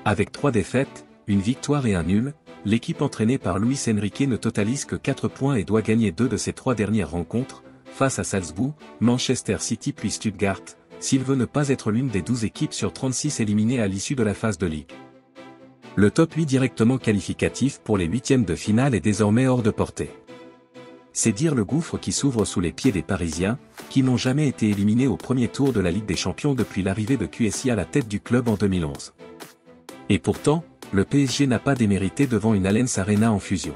Avec 3 défaites, une victoire et un nul, l'équipe entraînée par Luis Enrique ne totalise que 4 points et doit gagner 2 de ses 3 dernières rencontres, face à Salzbourg, Manchester City puis Stuttgart, s'il veut ne pas être l'une des 12 équipes sur 36 éliminées à l'issue de la phase de Ligue. Le top 8 directement qualificatif pour les huitièmes de finale est désormais hors de portée. C'est dire le gouffre qui s'ouvre sous les pieds des Parisiens, qui n'ont jamais été éliminés au premier tour de la Ligue des Champions depuis l'arrivée de QSI à la tête du club en 2011. Et pourtant, le PSG n'a pas démérité devant une Allianz Arena en fusion.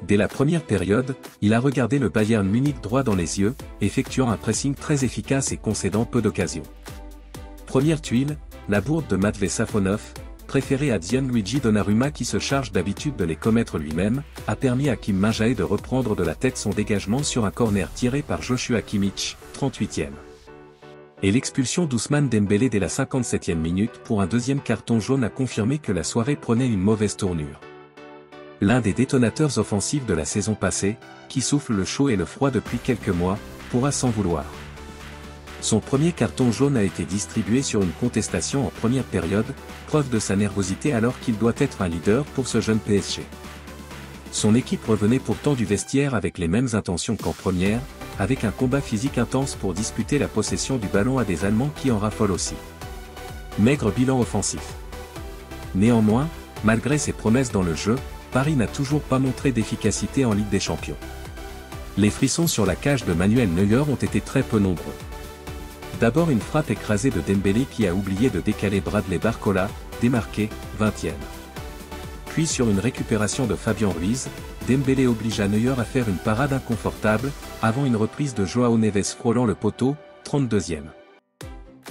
Dès la première période, il a regardé le Bayern Munich droit dans les yeux, effectuant un pressing très efficace et concédant peu d'occasions. Première tuile, la bourde de Matvei Safonov, préféré à Gianluigi Donnarumma qui se charge d'habitude de les commettre lui-même, a permis à Kim Min-jae de reprendre de la tête son dégagement sur un corner tiré par Joshua Kimmich, 38e. Et l'expulsion d'Ousmane Dembélé dès la 57e minute pour un deuxième carton jaune a confirmé que la soirée prenait une mauvaise tournure. L'un des détonateurs offensifs de la saison passée, qui souffle le chaud et le froid depuis quelques mois, pourra s'en vouloir. Son premier carton jaune a été distribué sur une contestation en première période, preuve de sa nervosité alors qu'il doit être un leader pour ce jeune PSG. Son équipe revenait pourtant du vestiaire avec les mêmes intentions qu'en première, avec un combat physique intense pour disputer la possession du ballon à des Allemands qui en raffolent aussi. Maigre bilan offensif. Néanmoins, malgré ses promesses dans le jeu, Paris n'a toujours pas montré d'efficacité en Ligue des Champions. Les frissons sur la cage de Manuel Neuer ont été très peu nombreux. D'abord une frappe écrasée de Dembélé qui a oublié de décaler Bradley Barcola, démarqué, 20e. Puis sur une récupération de Fabien Ruiz, Dembélé obligea Neuer à faire une parade inconfortable, avant une reprise de João Neves frôlant le poteau, 32e.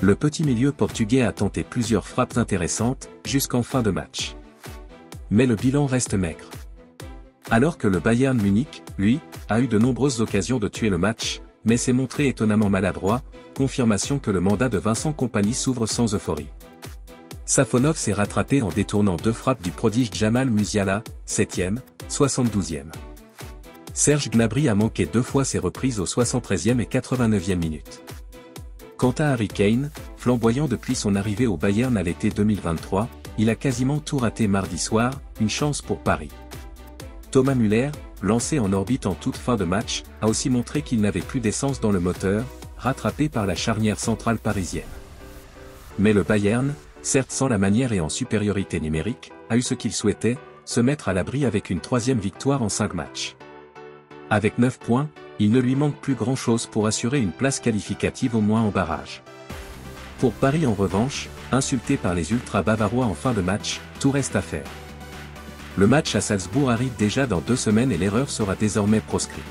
Le petit milieu portugais a tenté plusieurs frappes intéressantes, jusqu'en fin de match. Mais le bilan reste maigre. Alors que le Bayern Munich, lui, a eu de nombreuses occasions de tuer le match, mais s'est montré étonnamment maladroit, confirmation que le mandat de Vincent Kompany s'ouvre sans euphorie. Safonov s'est rattrapé en détournant 2 frappes du prodige Jamal Musiala, 7e, 72e. Serge Gnabry a manqué 2 fois ses reprises aux 73e et 89e minutes. Quant à Harry Kane, flamboyant depuis son arrivée au Bayern à l'été 2023, il a quasiment tout raté mardi soir, une chance pour Paris. Thomas Müller, lancé en orbite en toute fin de match, a aussi montré qu'il n'avait plus d'essence dans le moteur, rattrapé par la charnière centrale parisienne. Mais le Bayern, certes sans la manière et en supériorité numérique, a eu ce qu'il souhaitait, se mettre à l'abri avec une 3e victoire en 5 matchs. Avec 9 points, il ne lui manque plus grand-chose pour assurer une place qualificative au moins en barrage. Pour Paris en revanche, insulté par les ultras bavarois en fin de match, tout reste à faire. Le match à Salzbourg arrive déjà dans 2 semaines et l'erreur sera désormais proscrite.